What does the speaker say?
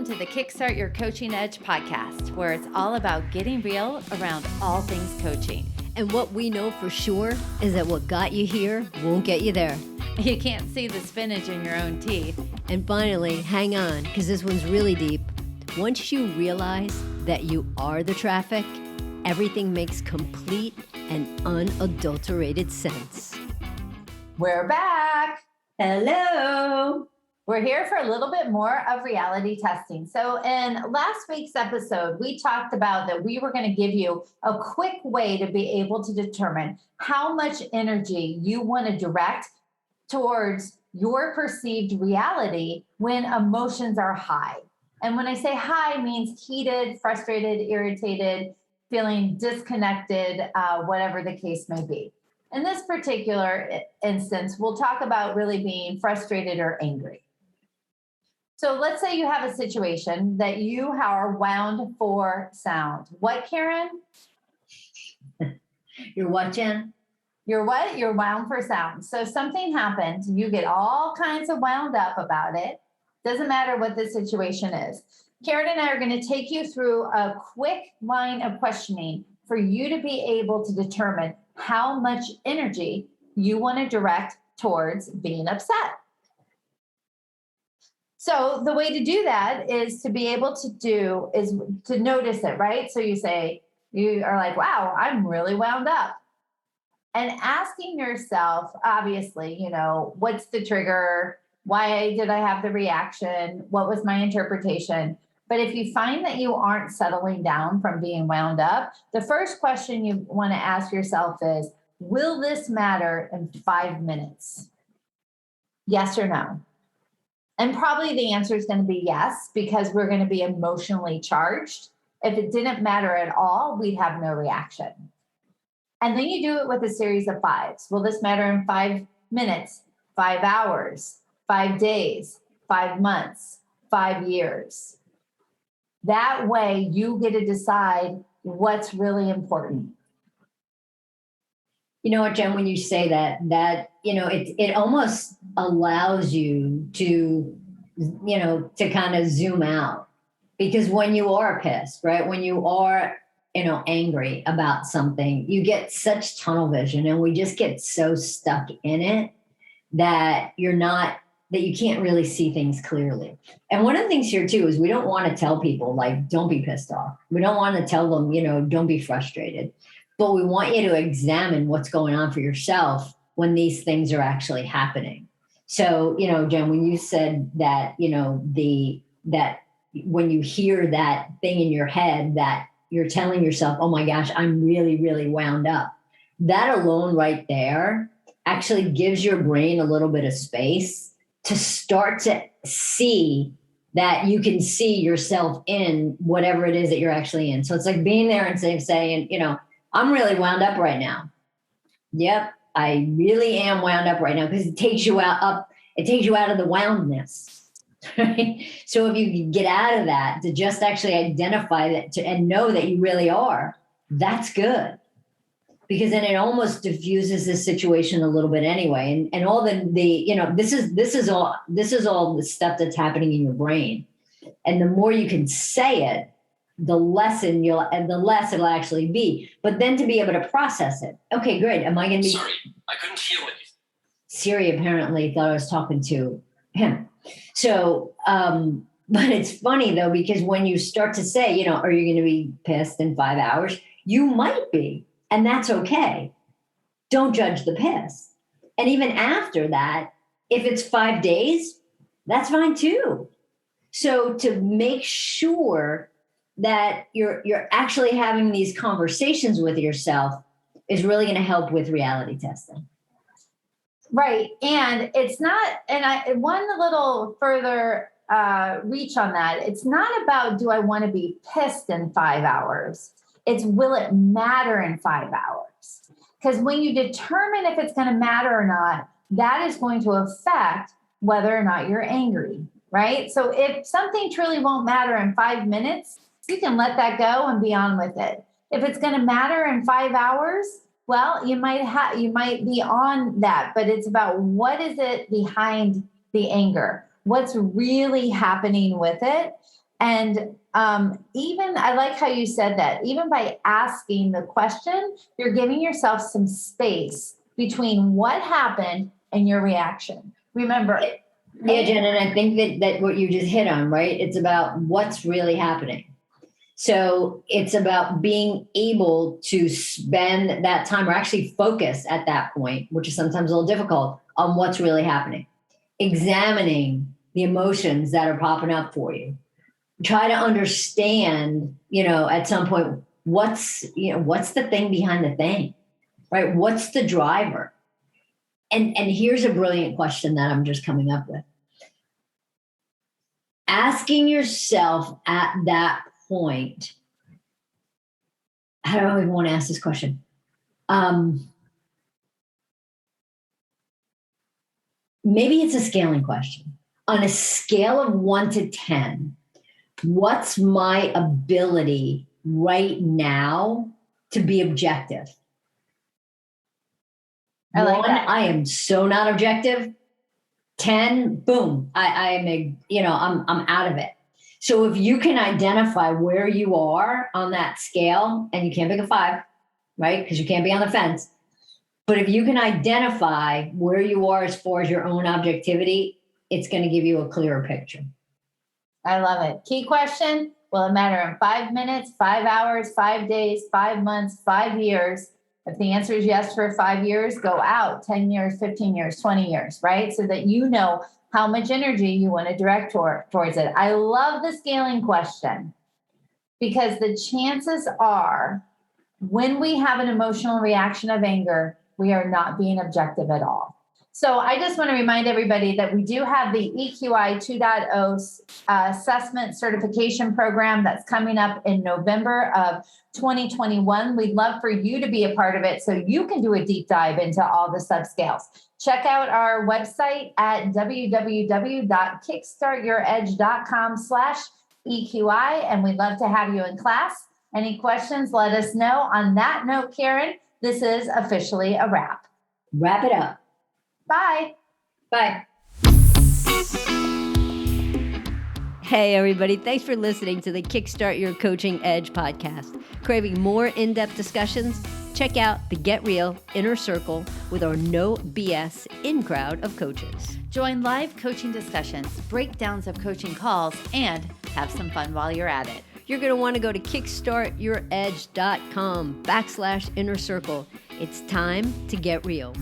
Welcome to the Kickstart Your Coaching Edge podcast, where it's all about getting real around all things coaching. And what we know for sure is that what got you here won't get you there. You can't see the spinach in your own teeth. And finally, hang on, because this one's really deep. Once you realize that you are the traffic, everything makes complete and unadulterated sense. We're back. Hello. We're here for a little bit more of reality testing. So in last week's episode, we talked about that we were going to give you a quick way to be able to determine how much energy you want to direct towards your perceived reality when emotions are high. And when I say high, means heated, frustrated, irritated, feeling disconnected, whatever the case may be. In this particular instance, we'll talk about really being frustrated or angry. So let's say you have a situation that you are wound for sound. What, Karen? You're what, Jen? You're what? You're wound for sound. So something happens, you get all kinds of wound up about it. Doesn't matter what the situation is. Karen and I are going to take you through a quick line of questioning for you to be able to determine how much energy you want to direct towards being upset. So the way to do that is to be able to notice it, right? So you are like, wow, I'm really wound up. And asking yourself, obviously, what's the trigger? Why did I have the reaction? What was my interpretation? But if you find that you aren't settling down from being wound up, the first question you want to ask yourself is, will this matter in 5 minutes? Yes or no? And probably the answer is going to be yes, because we're going to be emotionally charged. If it didn't matter at all, we'd have no reaction. And then you do it with a series of fives. Will this matter in 5 minutes, 5 hours, 5 days, 5 months, 5 years? That way you get to decide what's really important. You know what, Jen, when you say that, it almost allows you to kind of zoom out. Because when you are pissed, right, when you are, angry about something, you get such tunnel vision, and we just get so stuck in it that you can't really see things clearly. And one of the things here too is we don't want to tell people, like, don't be pissed off. We don't want to tell them, don't be frustrated. But we want you to examine what's going on for yourself when these things are actually happening. So, Jen, when you said that, that when you hear that thing in your head that you're telling yourself, oh my gosh, I'm really, really wound up. That alone right there actually gives your brain a little bit of space to start to see that you can see yourself in whatever it is that you're actually in. So it's like being there and saying, I'm really wound up right now. Yep, I really am wound up right now, because it takes you out of the woundness. Right? So if you get out of that to just actually identify that and know that you really are, that's good. Because then it almost diffuses the situation a little bit anyway. And all this is all the stuff that's happening in your brain. And the more you can say it, the less it'll actually be. But then to be able to process it. Okay, great. Am I going to be? Sorry, I couldn't hear what you. Siri apparently thought I was talking to him. So, but it's funny though, because when you start to say, are you going to be pissed in 5 hours? You might be, and that's okay. Don't judge the piss. And even after that, if it's 5 days, that's fine too. So to make sure that you're actually having these conversations with yourself is really going to help with reality testing. Right. And it's not, one little further reach on that, it's not about, do I want to be pissed in 5 hours? It's, will it matter in 5 hours? Because when you determine if it's going to matter or not, that is going to affect whether or not you're angry, right? So if something truly won't matter in 5 minutes, you can let that go and be on with it. If it's going to matter in 5 hours, well, you might be on that, but it's about what is it behind the anger? What's really happening with it? And even, I like how you said that, even by asking the question, you're giving yourself some space between what happened and your reaction. Remember. Yeah, Jen, and I think that what you just hit on, right? It's about what's really happening. So it's about being able to spend that time or actually focus at that point, which is sometimes a little difficult, on what's really happening. Examining the emotions that are popping up for you. Try to understand, at some point, what's the thing behind the thing, right? What's the driver? And here's a brilliant question that I'm just coming up with. Asking yourself at that point, I don't even want to ask this question. Maybe it's a scaling question. On a scale of 1 to 10, what's my ability right now to be objective? I like that. I am so not objective. 10, boom, I'm out of it. So if you can identify where you are on that scale, and you can't pick a 5, right? Because you can't be on the fence. But if you can identify where you are as far as your own objectivity, it's going to give you a clearer picture. I love it. Key question. Will it matter in 5 minutes, 5 hours, 5 days, 5 months, 5 years? If the answer is yes for 5 years, go out 10 years, 15 years, 20 years, right? So that you know how much energy you want to direct towards it. I love the scaling question because the chances are when we have an emotional reaction of anger, we are not being objective at all. So I just want to remind everybody that we do have the EQI 2.0 assessment certification program that's coming up in November of 2021. We'd love for you to be a part of it so you can do a deep dive into all the subscales. Check out our website at www.kickstartyouredge.com/EQI, and we'd love to have you in class. Any questions, let us know. On that note, Karen, this is officially a wrap. Wrap it up. Bye. Bye. Hey, everybody. Thanks for listening to the Kickstart Your Coaching Edge podcast. Craving more in-depth discussions? Check out the Get Real Inner Circle with our no BS in-crowd of coaches. Join live coaching discussions, breakdowns of coaching calls, and have some fun while you're at it. You're going to want to go to kickstartyouredge.com/inner circle. It's time to get real.